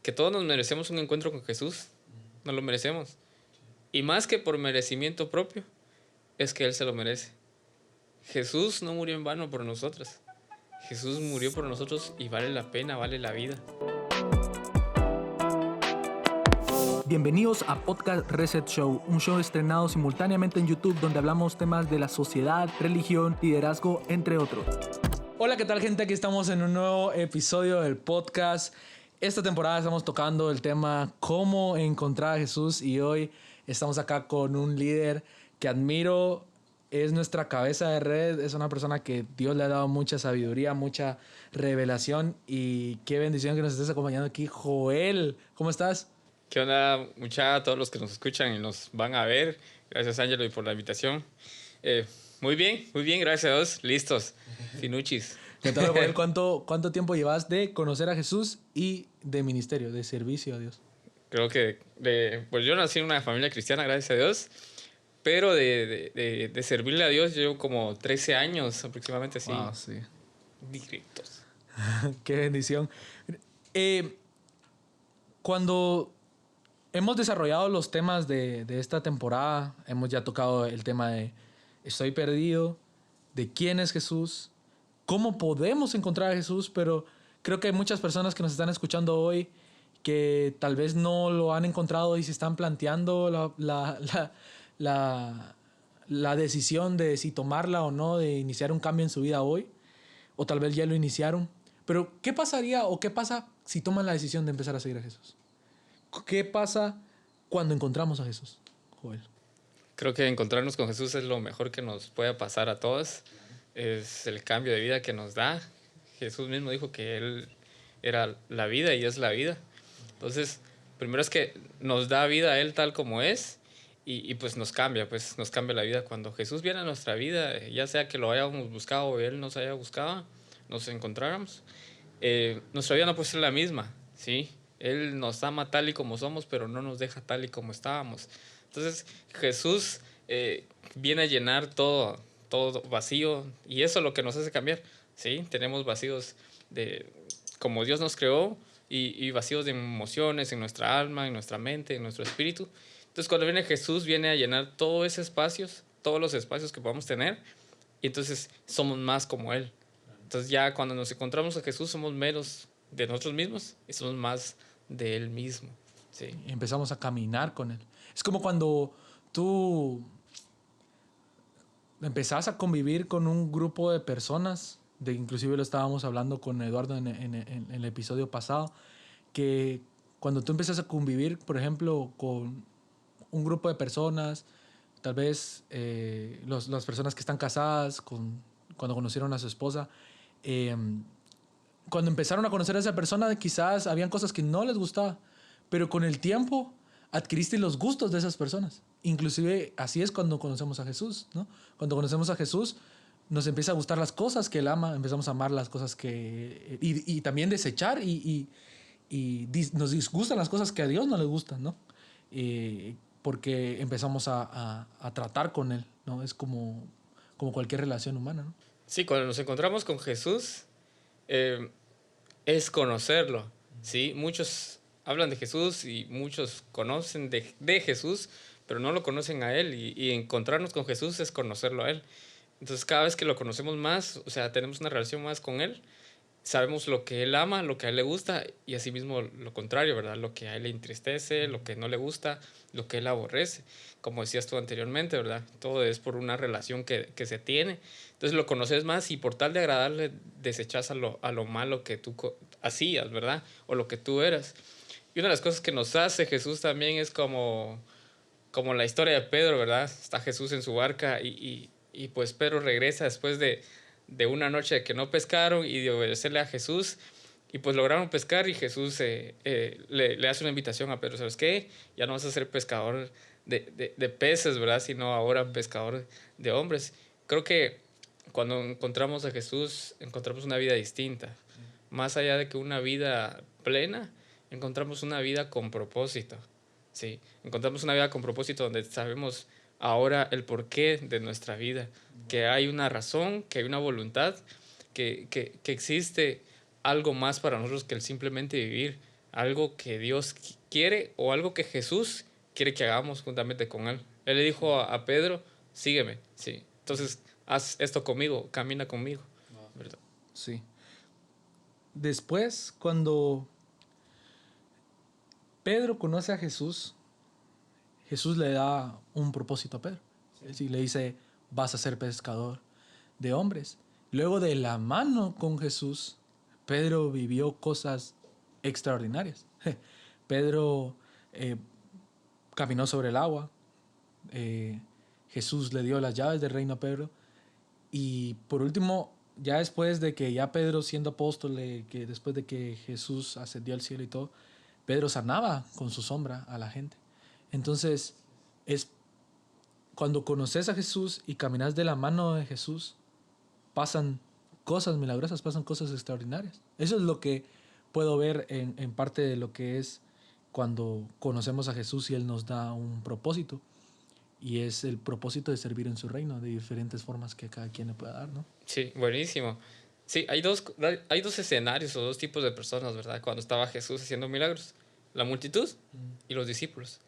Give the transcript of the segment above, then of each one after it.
que todos nos merecemos un encuentro con Jesús, nos lo merecemos. Y más que por merecimiento propio, es que Él se lo merece. Jesús no murió en vano por nosotros. Jesús murió por nosotros y vale la pena, vale la vida. Bienvenidos a Podcast Reset Show, un show estrenado simultáneamente en YouTube donde hablamos temas de la sociedad, religión, liderazgo, entre otros. Hola, ¿qué tal, gente? Aquí estamos en un nuevo episodio del podcast. Esta temporada estamos tocando el tema cómo encontrar a Jesús y hoy estamos acá con un líder que admiro. Es nuestra cabeza de red, es una persona que Dios le ha dado mucha sabiduría, mucha revelación y qué bendición que nos estés acompañando aquí. Joel, ¿cómo estás? ¿Qué onda, a todos los que nos escuchan y nos van a ver? Gracias, Ángelo, por la invitación. Muy bien, gracias a Dios. Listos, finuchis. ¿Qué tal, Joel? ¿Cuánto tiempo llevas de conocer a Jesús y de ministerio, de servicio a Dios? Creo que pues yo nací en una familia cristiana, gracias a Dios, pero de servirle a Dios llevo como 13 años aproximadamente, así. Wow, sí. Directos. Qué bendición. Cuando hemos desarrollado los temas de esta temporada, hemos ya tocado el tema de estoy perdido, de quién es Jesús, cómo podemos encontrar a Jesús, pero creo que hay muchas personas que nos están escuchando hoy que tal vez no lo han encontrado y se están planteando la decisión de si tomarla o no, de iniciar un cambio en su vida hoy, o tal vez ya lo iniciaron. Pero, ¿qué pasaría o qué pasa si toman la decisión de empezar a seguir a Jesús? ¿Qué pasa cuando encontramos a Jesús, Joel? Creo que encontrarnos con Jesús es lo mejor que nos pueda pasar a todos. Es el cambio de vida que nos da. Jesús mismo dijo que Él era la vida y es la vida. Entonces, primero es que nos da vida a Él tal como es y pues nos cambia la vida. Cuando Jesús viene a nuestra vida, ya sea que lo hayamos buscado o Él nos haya buscado, nos encontráramos, nuestra vida no puede ser la misma, ¿sí? Él nos ama tal y como somos, pero no nos deja tal y como estábamos. Entonces, Jesús viene a llenar todo vacío y eso es lo que nos hace cambiar, ¿sí? Tenemos vacíos de como Dios nos creó y vacíos de emociones en nuestra alma, en nuestra mente, en nuestro espíritu. Entonces, cuando viene Jesús, viene a llenar todos esos espacios, todos los espacios que podamos tener y entonces somos más como Él. Entonces, ya cuando nos encontramos a Jesús, somos menos de nosotros mismos y somos más de Él mismo. Sí. Y empezamos a caminar con Él. Es como cuando tú empezás a convivir con un grupo de personas, inclusive lo estábamos hablando con Eduardo en el episodio pasado, que cuando tú empiezas a convivir, por ejemplo, con un grupo de personas, tal vez las personas que están casadas, cuando conocieron a su esposa, cuando empezaron a conocer a esa persona, quizás habían cosas que no les gustaba, pero con el tiempo adquiriste los gustos de esas personas. Inclusive así es cuando conocemos a Jesús, ¿no? Cuando conocemos a Jesús, nos empieza a gustar las cosas que Él ama, empezamos a amar las cosas que... Y también desechar nos disgustan las cosas que a Dios no le gustan, ¿no? Porque empezamos a tratar con Él, ¿no? Es como cualquier relación humana, ¿no? Sí, cuando nos encontramos con Jesús, es conocerlo, ¿sí? Muchos hablan de Jesús y muchos conocen de Jesús, pero no lo conocen a Él y encontrarnos con Jesús es conocerlo a Él. Entonces, cada vez que lo conocemos más, o sea, tenemos una relación más con Él, sabemos lo que Él ama, lo que a Él le gusta y asimismo lo contrario, ¿verdad? Lo que a Él le entristece, lo que no le gusta, lo que Él aborrece. Como decías tú anteriormente, ¿verdad? Todo es por una relación que se tiene. Entonces lo conoces más y por tal de agradarle desechas a lo malo que tú hacías, ¿verdad? O lo que tú eras. Y una de las cosas que nos hace Jesús también es como la historia de Pedro, ¿verdad? Está Jesús en su barca y pues Pedro regresa después de una noche que no pescaron y de obedecerle a Jesús y pues lograron pescar y Jesús le hace una invitación a Pedro, ¿sabes qué? Ya no vas a ser pescador de peces, ¿verdad? Sino ahora pescador de hombres. Creo que cuando encontramos a Jesús encontramos una vida distinta. Más allá de que una vida plena, encontramos una vida con propósito. Sí, encontramos una vida con propósito donde sabemos ahora el porqué de nuestra vida, que hay una razón, que hay una voluntad, que existe algo más para nosotros que el simplemente vivir algo que Dios quiere o algo que Jesús quiere que hagamos juntamente con Él. Él le dijo a Pedro, sígueme, sí. Entonces, haz esto conmigo, camina conmigo, ¿verdad? Sí. Después, cuando Pedro conoce a Jesús, Jesús le da un propósito a Pedro. Es decir, le dice, vas a ser pescador de hombres. Luego de la mano con Jesús, Pedro vivió cosas extraordinarias. Pedro caminó sobre el agua. Jesús le dio las llaves del reino a Pedro. Y por último, ya después de que ya Pedro siendo apóstol, que después de que Jesús ascendió al cielo y todo, Pedro sanaba con su sombra a la gente. Entonces, es cuando conoces a Jesús y caminas de la mano de Jesús, pasan cosas milagrosas, pasan cosas extraordinarias. Eso es lo que puedo ver en parte de lo que es cuando conocemos a Jesús y Él nos da un propósito. Y es el propósito de servir en su reino, de diferentes formas que cada quien le pueda dar, ¿no? Sí, buenísimo. Sí, hay dos escenarios o dos tipos de personas, ¿verdad? Cuando estaba Jesús haciendo milagros. La multitud y los discípulos.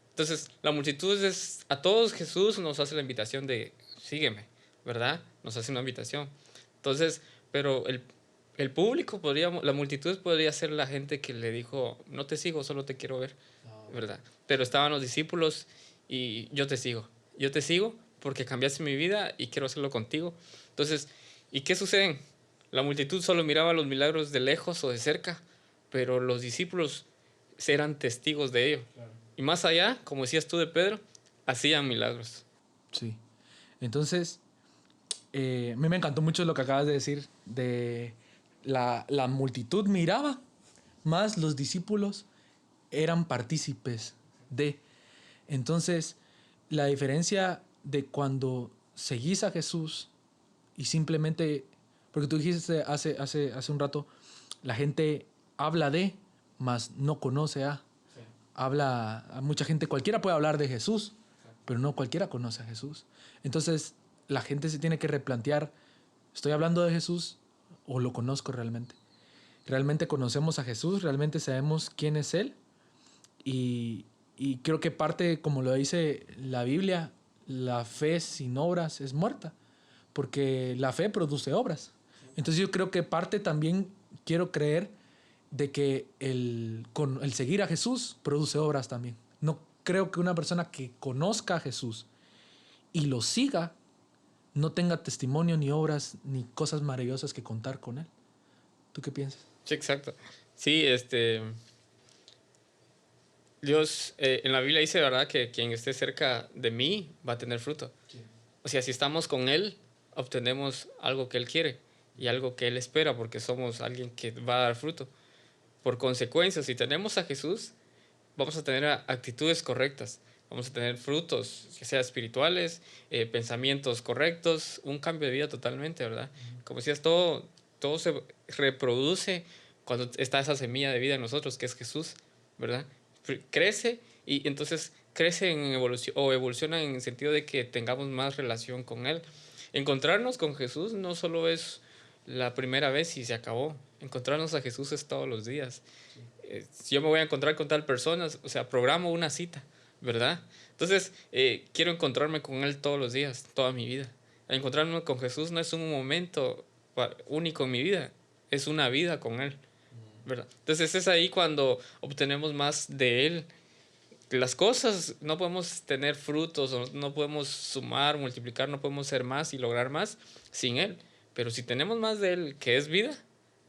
Entonces, la multitud es, a todos Jesús nos hace la invitación de, sígueme, ¿verdad? Nos hace una invitación. Entonces, pero el público la multitud podría ser la gente que le dijo, no te sigo, solo te quiero ver, ¿verdad? Pero estaban los discípulos y yo te sigo porque cambiaste mi vida y quiero hacerlo contigo. Entonces, ¿y qué sucede? La multitud solo miraba los milagros de lejos o de cerca, pero los discípulos eran testigos de ello. Claro. Y más allá, como decías tú de Pedro, hacían milagros. Sí. Entonces, a mí me encantó mucho lo que acabas de decir de la multitud miraba, más los discípulos eran partícipes de. Entonces, la diferencia de cuando seguís a Jesús y simplemente, porque tú dijiste hace un rato, la gente habla de, mas no conoce a. Sí. Habla a mucha gente, cualquiera puede hablar de Jesús, pero no cualquiera conoce a Jesús. Entonces, la gente se tiene que replantear, ¿estoy hablando de Jesús o lo conozco realmente? ¿Realmente conocemos a Jesús? ¿Realmente sabemos quién es Él? Y creo que parte, como lo dice la Biblia, la fe sin obras es muerta, porque la fe produce obras. Entonces yo creo que parte también, quiero creer, de que el seguir a Jesús produce obras también. No creo que una persona que conozca a Jesús y lo siga no tenga testimonio, ni obras, ni cosas maravillosas que contar con él. ¿Tú qué piensas? Sí, exacto. Sí, Dios en la Biblia dice, ¿verdad?, que quien esté cerca de mí va a tener fruto. Sí. O sea, si estamos con Él, obtenemos algo que Él quiere y algo que Él espera, porque somos alguien que va a dar fruto. Por consecuencia, si tenemos a Jesús, vamos a tener actitudes correctas, vamos a tener frutos, que sean espirituales, pensamientos correctos, un cambio de vida totalmente, ¿verdad? Como decías, todo se reproduce cuando está esa semilla de vida en nosotros, que es Jesús, ¿verdad? Crece y entonces crece en evolución o evoluciona en el sentido de que tengamos más relación con Él. Encontrarnos con Jesús no solo es la primera vez y se acabó. Encontrarnos a Jesús es todos los días. Si yo me voy a encontrar con tal persona, o sea, programo una cita, ¿verdad? Entonces, quiero encontrarme con Él todos los días, toda mi vida. Encontrarme con Jesús no es un momento único en mi vida, es una vida con Él, ¿verdad? Entonces es ahí cuando obtenemos más de Él. Las cosas, no podemos tener frutos, no podemos sumar, multiplicar, no podemos ser más y lograr más sin Él. Pero si tenemos más de Él, que es vida,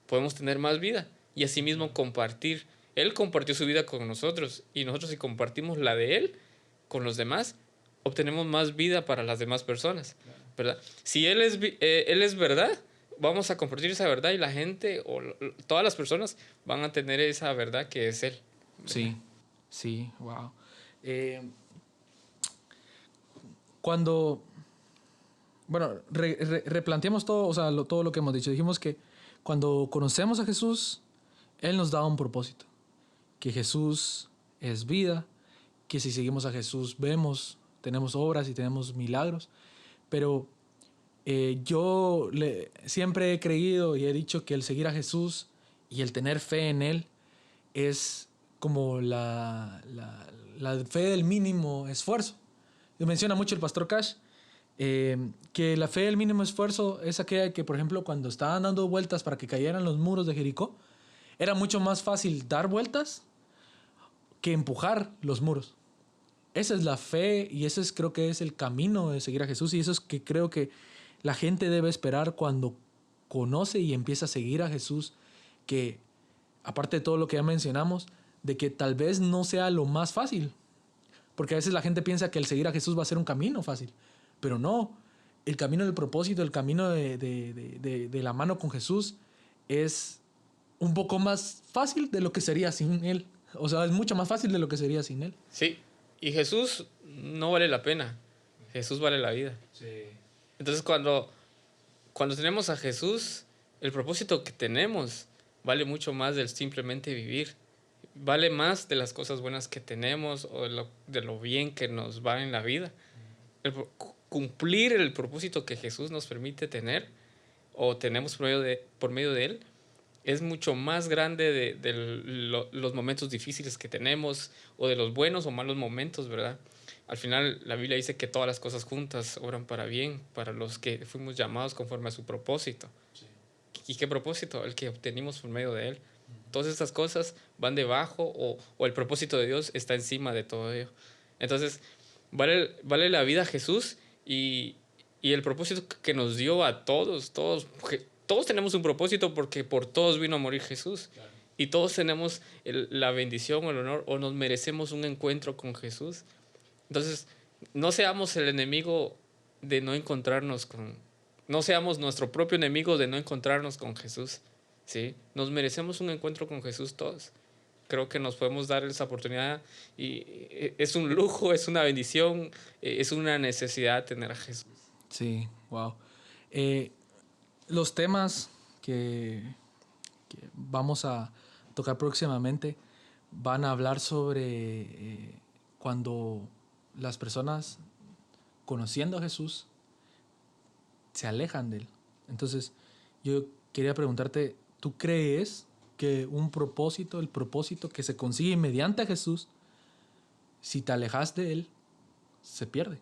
podemos tener más vida y asimismo compartir. Él compartió su vida con nosotros y nosotros, si compartimos la de Él con los demás, obtenemos más vida para las demás personas, ¿verdad? Si Él es verdad, vamos a compartir esa verdad y la gente o todas las personas van a tener esa verdad que es Él, ¿verdad? Sí, wow. Cuando, bueno, replanteamos todo, o sea, todo lo que hemos dicho. Dijimos que cuando conocemos a Jesús, Él nos da un propósito. Que Jesús es vida, que si seguimos a Jesús tenemos obras y tenemos milagros. Pero yo siempre he creído y he dicho que el seguir a Jesús y el tener fe en Él es como la fe del mínimo esfuerzo. Menciona mucho el pastor Cash que la fe del mínimo esfuerzo es aquella que, por ejemplo, cuando estaban dando vueltas para que cayeran los muros de Jericó, era mucho más fácil dar vueltas que empujar los muros. Esa es la fe y ese es, creo que es el camino de seguir a Jesús, y eso es que creo que la gente debe esperar cuando conoce y empieza a seguir a Jesús, que aparte de todo lo que ya mencionamos, de que tal vez no sea lo más fácil, porque a veces la gente piensa que el seguir a Jesús va a ser un camino fácil, pero no. El camino del propósito, el camino de la mano con Jesús es un poco más fácil de lo que sería sin Él. O sea, es mucho más fácil de lo que sería sin Él. Sí, y Jesús no vale la pena, Jesús vale la vida. Sí. Entonces cuando tenemos a Jesús, el propósito que tenemos vale mucho más del simplemente vivir. Vale más de las cosas buenas que tenemos o de lo bien que nos va en la vida. Cumplir el propósito que Jesús nos permite tener o tenemos por medio de Él es mucho más grande de los momentos difíciles que tenemos o de los buenos o malos momentos, ¿verdad? Al final la Biblia dice que todas las cosas juntas obran para bien, para los que fuimos llamados conforme a su propósito. Sí. ¿Y qué propósito? El que obtenimos por medio de Él. Todas estas cosas van debajo o el propósito de Dios está encima de todo ello. Entonces, vale la vida a Jesús y el propósito que nos dio a todos tenemos un propósito porque por todos vino a morir Jesús. Claro. Y todos tenemos la bendición o el honor o nos merecemos un encuentro con Jesús. Entonces, no seamos el enemigo de no encontrarnos no seamos nuestro propio enemigo de no encontrarnos con Jesús. ¿Sí? Nos merecemos un encuentro con Jesús todos. Creo que nos podemos dar esa oportunidad y es un lujo, es una bendición, es una necesidad tener a Jesús. Sí, wow. Los temas que vamos a tocar próximamente van a hablar sobre cuando las personas, conociendo a Jesús, se alejan de Él. Entonces, yo quería preguntarte, ¿tú crees que el propósito que se consigue mediante a Jesús, si te alejas de Él, se pierde?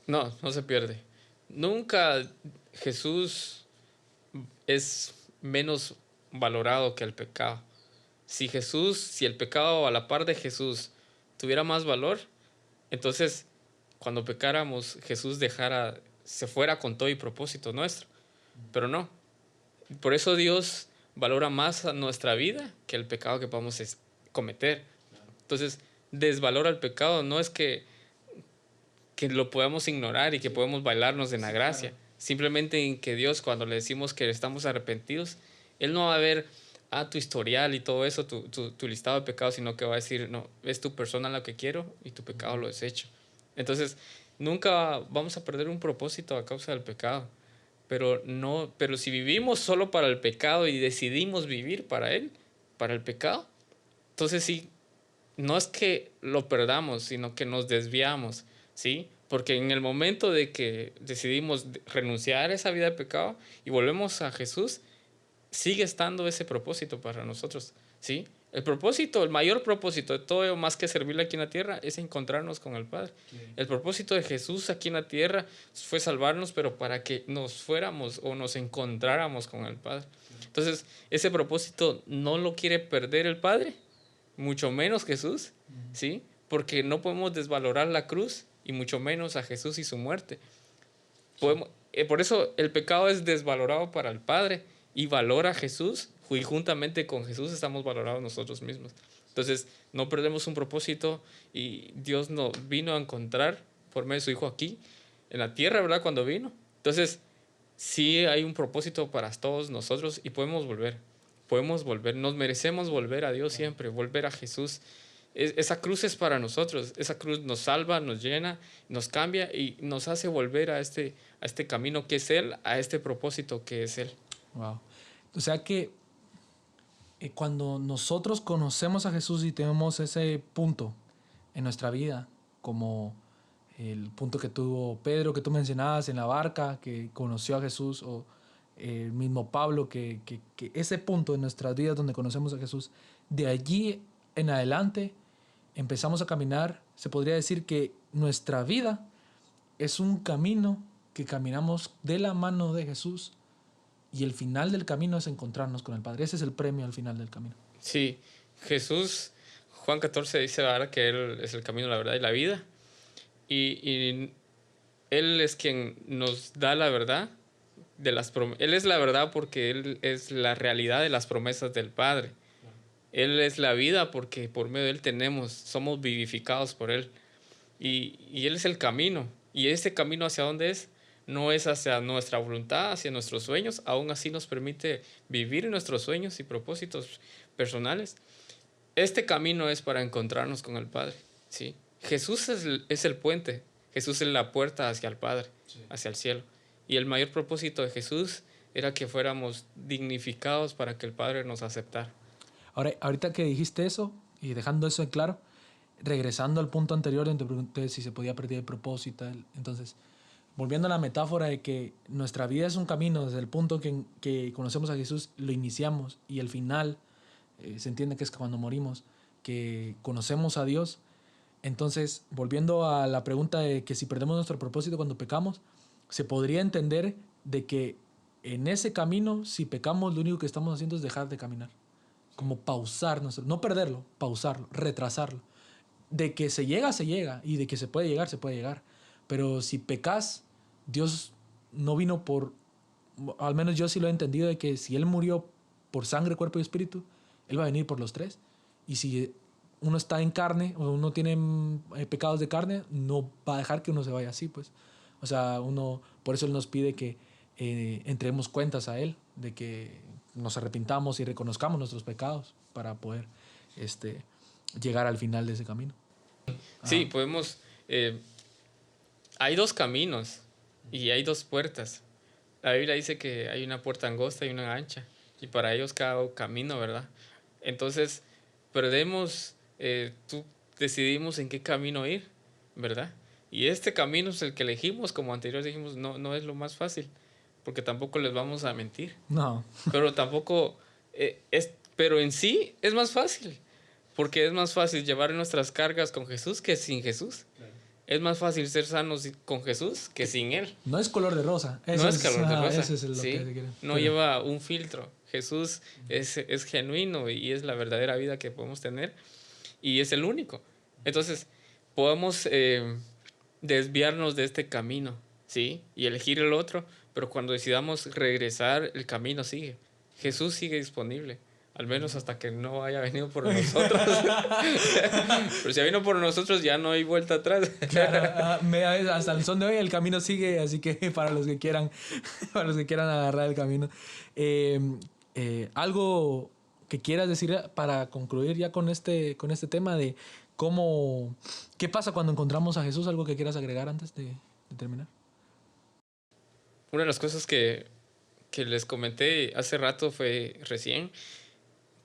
No se pierde. Nunca Jesús es menos valorado que el pecado. Si el pecado a la par de Jesús tuviera más valor, entonces cuando pecáramos Jesús se fuera con todo y propósito nuestro. Pero no. Por eso Dios valora más a nuestra vida que el pecado que podamos cometer. Entonces, desvalora el pecado. No es que lo podamos ignorar y que podemos bailarnos en la gracia. Claro. Simplemente en que Dios, cuando le decimos que estamos arrepentidos, Él no va a ver tu historial y todo eso, tu listado de pecados, sino que va a decir, no, es tu persona la que quiero y tu pecado lo deshecho. Entonces, nunca vamos a perder un propósito a causa del pecado. Pero si vivimos solo para el pecado y decidimos vivir para Él, para el pecado, entonces sí, no es que lo perdamos, sino que nos desviamos, ¿sí? Porque en el momento de que decidimos renunciar a esa vida de pecado y volvemos a Jesús, sigue estando ese propósito para nosotros, ¿sí? El mayor propósito de todo, más que servirle aquí en la tierra, es encontrarnos con el Padre. Sí. El propósito de Jesús aquí en la tierra fue salvarnos, pero para que nos fuéramos o nos encontráramos con el Padre. Sí. Entonces, ese propósito no lo quiere perder el Padre, mucho menos Jesús, ¿sí? Porque no podemos desvalorar la cruz y mucho menos a Jesús y su muerte. Sí. Por eso el pecado es desvalorado para el Padre y valora a Jesús, y juntamente con Jesús estamos valorados nosotros mismos. Entonces, no perdemos un propósito y Dios nos vino a encontrar por medio de su Hijo aquí, en la tierra, ¿verdad? Cuando vino. Entonces, sí hay un propósito para todos nosotros y podemos volver, nos merecemos volver a Dios siempre, volver a Jesús. Esa cruz es para nosotros, esa cruz nos salva, nos llena, nos cambia y nos hace volver a este camino que es Él, a este propósito que es Él. Wow. O sea que cuando nosotros conocemos a Jesús y tenemos ese punto en nuestra vida, como el punto que tuvo Pedro, que tú mencionabas en la barca, que conoció a Jesús, o el mismo Pablo, que ese punto en nuestras vidas donde conocemos a Jesús, de allí en adelante empezamos a caminar. Se podría decir que nuestra vida es un camino que caminamos de la mano de Jesús, y el final del camino es encontrarnos con el Padre. Ese es el premio al final del camino. Sí, Jesús, Juan 14 dice ahora que Él es el camino, la verdad y la vida. Y Él es quien nos da la verdad. Él es la verdad porque Él es la realidad de las promesas del Padre. Él es la vida porque por medio de Él somos vivificados por Él. Y Él es el camino. Y ese camino, ¿hacia dónde es? No es hacia nuestra voluntad, hacia nuestros sueños. Aún así nos permite vivir nuestros sueños y propósitos personales. Este camino es para encontrarnos con el Padre, ¿sí? Jesús es el puente. Jesús es la puerta hacia el Padre, sí, hacia el cielo. Y el mayor propósito de Jesús era que fuéramos dignificados para que el Padre nos aceptara. Ahora, ahorita que dijiste eso, y dejando eso en claro, regresando al punto anterior donde te pregunté si se podía perder el propósito, entonces, volviendo a la metáfora de que nuestra vida es un camino, desde el punto que conocemos a Jesús, lo iniciamos, y el final, se entiende que es cuando morimos, que conocemos a Dios. Entonces, volviendo a la pregunta de que si perdemos nuestro propósito cuando pecamos, se podría entender de que en ese camino, si pecamos, lo único que estamos haciendo es dejar de caminar. Como pausar, no perderlo, pausarlo, retrasarlo. De que se llega, y de que se puede llegar, se puede llegar. Pero si pecas, Dios no vino por, al menos yo sí lo he entendido, de que si Él murió por sangre, cuerpo y espíritu, Él va a venir por los tres. Y si uno está en carne, o uno tiene pecados de carne, no va a dejar que uno se vaya así, pues. O sea, por eso Él nos pide que entreguemos cuentas a Él, de que nos arrepintamos y reconozcamos nuestros pecados para poder llegar al final de ese camino. Sí, podemos... hay dos caminos y hay dos puertas. La Biblia dice que hay una puerta angosta y una ancha, y para ellos cada camino, ¿verdad? Entonces, decidimos en qué camino ir, ¿verdad? Y este camino es el que elegimos, como anterior dijimos, no es lo más fácil, porque tampoco les vamos a mentir. No. Pero tampoco pero en sí es más fácil, porque es más fácil llevar nuestras cargas con Jesús que sin Jesús. Claro. Es más fácil ser sanos con Jesús que sin Él. No es color de rosa. No es color de rosa. Eso es lo ¿sí? que se quiere. No lleva un filtro. Jesús es genuino y es la verdadera vida que podemos tener, y es el único. Entonces, podemos desviarnos de este camino, ¿sí? Y elegir el otro, pero cuando decidamos regresar, el camino sigue. Jesús sigue disponible, al menos hasta que no haya venido por nosotros. Pero si ha venido por nosotros, ya no hay vuelta atrás. Claro, hasta el son de hoy el camino sigue, así que para los que quieran agarrar el camino. Algo que quieras decir para concluir ya con este tema de qué pasa cuando encontramos a Jesús, algo que quieras agregar antes de terminar. Una de las cosas que les comenté hace rato fue recién,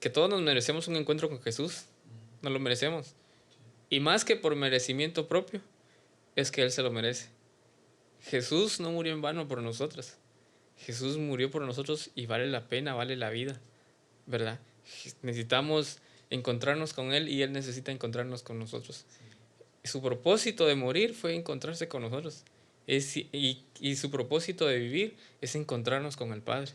que todos nos merecemos un encuentro con Jesús. Nos lo merecemos. Y más que por merecimiento propio, es que Él se lo merece. Jesús no murió en vano por nosotros. Jesús murió por nosotros y vale la pena, vale la vida, ¿verdad? Necesitamos encontrarnos con Él y Él necesita encontrarnos con nosotros. Su propósito de morir fue encontrarse con nosotros. Y su propósito de vivir es encontrarnos con el Padre.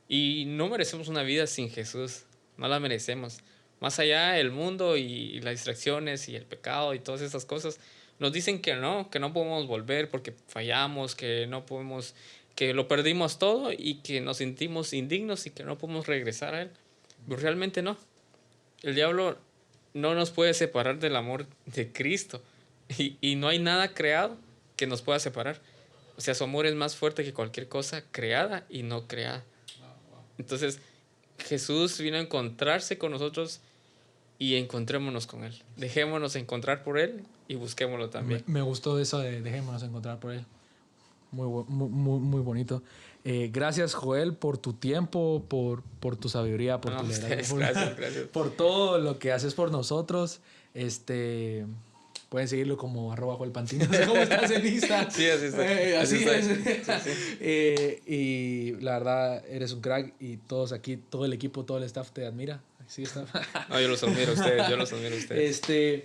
Y no merecemos una vida sin Jesús. No la merecemos. Más allá, el mundo y las distracciones y el pecado y todas esas cosas nos dicen que no podemos volver porque fallamos, que no podemos, que lo perdimos todo y que nos sentimos indignos y que no podemos regresar a Él. Pero realmente no. El diablo no nos puede separar del amor de Cristo. Y no hay nada creado que nos pueda separar. O sea, su amor es más fuerte que cualquier cosa creada y no creada. Entonces, Jesús vino a encontrarse con nosotros y encontrémonos con Él. Dejémonos encontrar por Él y busquémoslo también. Me gustó eso de dejémonos encontrar por Él. Muy bonito. Gracias, Joel, por tu tiempo, por tu sabiduría, por tu liderazgo, gracias. Por todo lo que haces por nosotros, Pueden seguirlo como @Joelpantino. No sé cómo estás en Insta. Sí, así está. Así es. Sí. Y la verdad, eres un crack y todos aquí, todo el equipo, todo el staff te admira. Sí, está. No, yo los admiro a ustedes,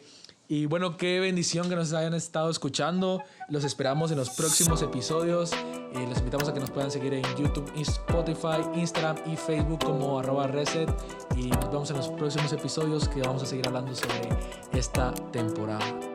Y bueno, qué bendición que nos hayan estado escuchando. Los esperamos en los próximos episodios. Los invitamos a que nos puedan seguir en YouTube, Spotify, Instagram y Facebook como @Reset. Y nos vemos en los próximos episodios que vamos a seguir hablando sobre esta temporada.